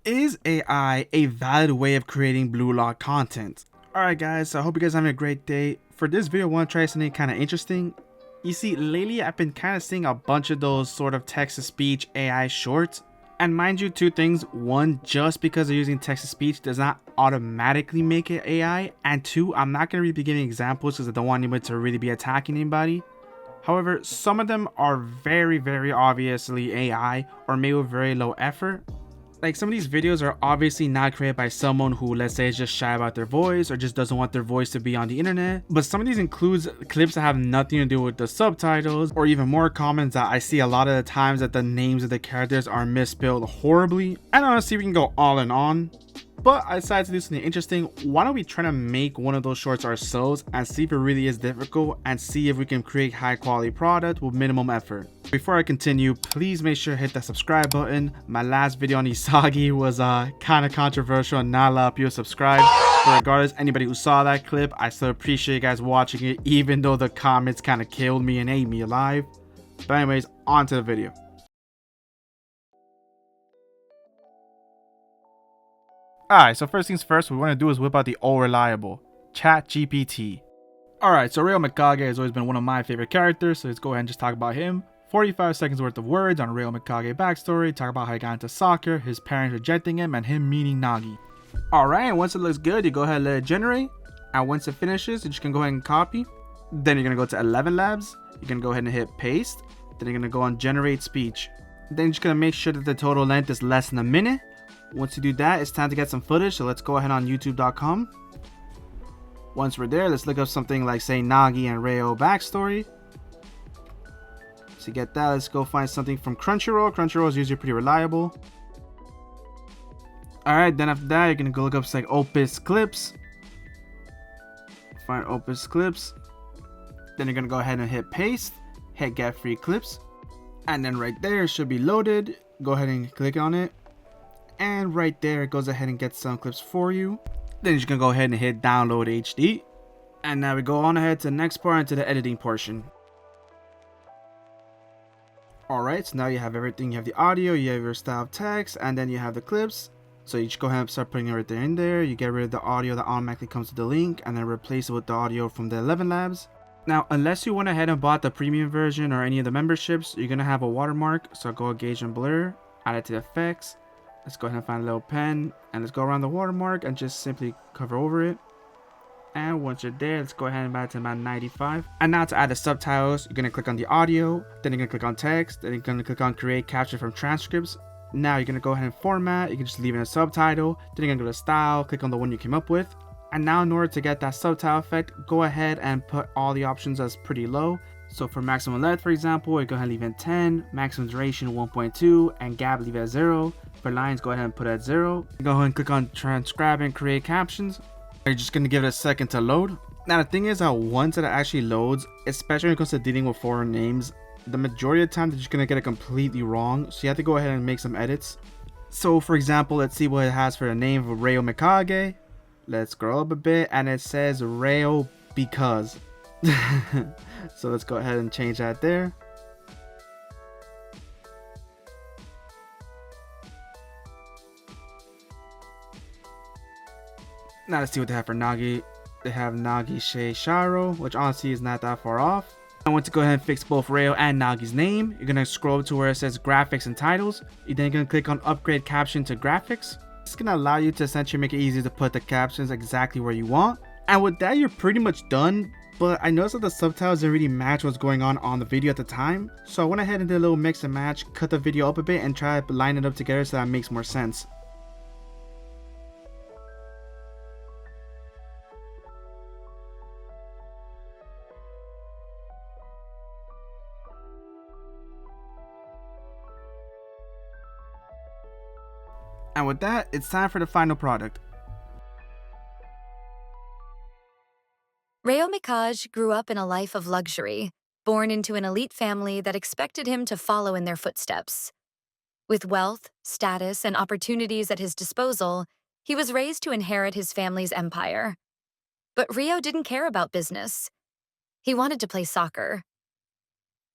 Is AI a valid way of creating blue lock content? Alright guys, so I hope you guys are having a great day. For this video, I want to try something kind of interesting. You see, lately I've been kind of seeing a bunch of those sort of text-to-speech AI shorts. And mind you, two things. One, just because they're using text-to-speech does not automatically make it AI. And two, I'm not going to be giving examples because I don't want anybody to really be attacking anybody. However, some of them are very obviously AI or made with very low effort. Like, some of these videos are obviously not created by someone who, let's say, is just shy about their voice or just doesn't want their voice to be on the internet. But some of these includes clips that have nothing to do with the subtitles, or even more common that I see a lot of the times that the names of the characters are misspelled horribly. And honestly, we can go all and on. But I decided to do something interesting. Why don't we try to make one of those shorts ourselves and see if it really is difficult and see if we can create high quality product with minimum effort. Before I continue, please make sure to hit that subscribe button. My last video on Isagi was kind of controversial and not a lot of people subscribed. But regardless, anybody who saw that clip, I still appreciate you guys watching it, even though the comments kind of killed me and ate me alive. But anyways, on to the video. Alright, so first things first, what we want to do is whip out the all reliable ChatGPT. Alright, so Ryo Mikage has always been one of my favorite characters, so let's go ahead and just talk about him. 45 seconds worth of words on Ryo Mikage backstory, talk about how he got into soccer, his parents rejecting him, and him meeting Nagi. Alright, and once it looks good, you go ahead and let it generate. And once it finishes, you just can go ahead and copy. Then you're going to go to 11 labs. You're going to go ahead and hit paste. Then you're going to go on generate speech. Then you're just going to make sure that the total length is less than a minute. Once you do that, it's time to get some footage, so let's go ahead on youtube.com. Once we're there, let's look up something like, say, Nagi and Ryo backstory. To get that, let's go find something from Crunchyroll. Crunchyroll is usually pretty reliable. Alright, then after that, you're going to go look up like Opus Clips. Find Opus Clips. Then you're going to go ahead and hit paste. Hit get free clips. And then right there, it should be loaded. Go ahead and click on it. And right there, it goes ahead and gets some clips for you. Then you're just going to go ahead and hit download HD. And now we go on ahead to the next part, into the editing portion. Alright, so now you have everything. You have the audio, you have your style of text, and then you have the clips. So you just go ahead and start putting everything in there. You get rid of the audio that automatically comes to the link, and then replace it with the audio from the 11 labs. Now, unless you went ahead and bought the premium version or any of the memberships, you're going to have a watermark. So go gauge and blur, add it to the effects. Let's go ahead and find a little pen, and let's go around the watermark and just simply cover over it. And once you're there, let's go ahead and add it to about 95. And now to add the subtitles, you're going to click on the audio, then you're going to click on text, then you're going to click on create caption from transcripts. Now you're going to go ahead and format. You can just leave it in a subtitle. Then you're going to go to style, click on the one you came up with. And now in order to get that subtitle effect, go ahead and put all the options as pretty low. So for maximum length, for example, you go ahead and leave it at 10, maximum duration 1.2, and gap leave it at 0. For lines, go ahead and put it at 0. Go ahead and click on transcribe and create captions. You're just going to give it a second to load. Now the thing is that once it actually loads, especially when it comes to dealing with foreign names, the majority of the time they're just going to get it completely wrong. So you have to go ahead and make some edits. So for example, let's see what it has for the name of Ryo Mikage. Let's scroll up a bit, and it says Ryo because. So let's go ahead and change that there. Now let's see what they have for Nagi. They have Nagi Shei Sharo, which honestly is not that far off. I want to go ahead and fix both Ryo and Nagi's name. You're going to scroll to where it says graphics and titles. You're then going to click on upgrade caption to graphics. It's going to allow you to essentially make it easy to put the captions exactly where you want. And with that, you're pretty much done. But I noticed that the subtitles didn't really match what's going on the video at the time. So I went ahead and did a little mix and match, cut the video up a bit, and try to line it up together so that makes more sense. And with that, it's time for the final product. Ryo Mikage grew up in a life of luxury, born into an elite family that expected him to follow in their footsteps. With wealth, status, and opportunities at his disposal, he was raised to inherit his family's empire. But Ryo didn't care about business. He wanted to play soccer.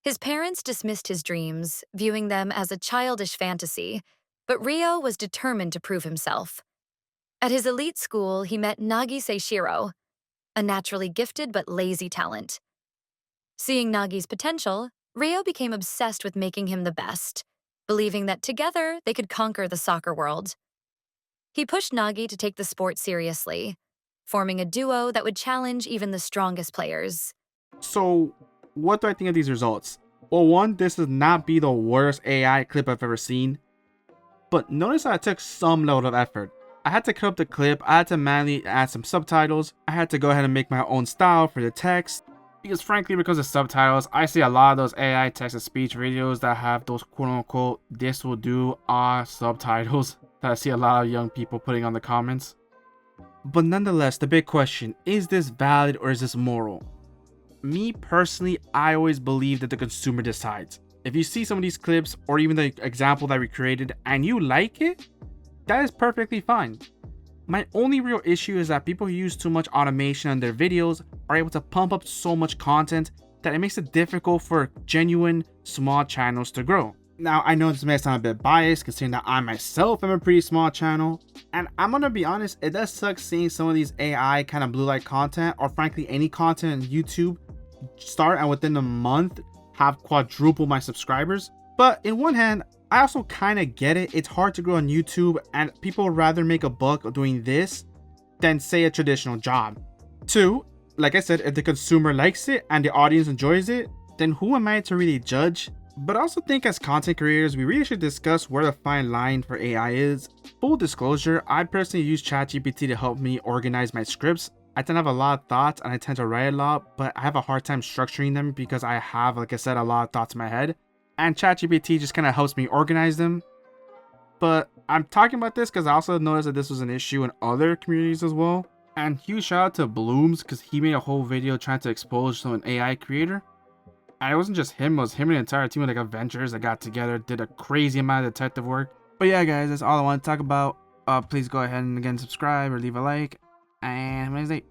His parents dismissed his dreams, viewing them as a childish fantasy, But Rio was determined to prove himself. At his elite school, he met Nagi Seishiro, a naturally gifted but lazy talent. Seeing Nagi's potential, Rio became obsessed with making him the best, believing that together they could conquer the soccer world. He pushed Nagi to take the sport seriously, forming a duo that would challenge even the strongest players. So, what do I think of these results? Well, one, this would not be the worst AI clip I've ever seen. But notice that it took some level of effort. I had to cut up the clip, I had to manually add some subtitles, I had to go ahead and make my own style for the text. Because frankly, because of subtitles, I see a lot of those AI text-to-speech videos that have those quote-unquote "this will do" subtitles that I see a lot of young people putting on the comments. But nonetheless, the big question, is this valid or is this moral? Me personally, I always believe that the consumer decides. If you see some of these clips or even the example that we created and you like it, that is perfectly fine. My only real issue is that people who use too much automation on their videos are able to pump up so much content that it makes it difficult for genuine small channels to grow. Now, I know this may sound a bit biased considering that I myself am a pretty small channel, and I'm gonna be honest, it does suck seeing some of these AI kind of blue light content, or frankly any content on YouTube, start and within a month have quadrupled my subscribers. But in one hand, I also kind of get it. It's hard to grow on YouTube and people would rather make a buck doing this than say a traditional job. Two, like I said, if the consumer likes it and the audience enjoys it, then who am I to really judge? But I also think as content creators, we really should discuss where the fine line for AI is. Full disclosure, I personally use ChatGPT to help me organize my scripts. I tend to have a lot of thoughts and I tend to write a lot, but I have a hard time structuring them because I have, like I said, a lot of thoughts in my head. And ChatGPT just kind of helps me organize them. But I'm talking about this because I also noticed that this was an issue in other communities as well. And huge shout out to Blooms because he made a whole video trying to expose an AI creator. And it wasn't just him, it was him and the entire team of like Avengers that got together, did a crazy amount of detective work. But yeah guys, that's all I want to talk about. Please go ahead and again subscribe or leave a like. And have a nice day.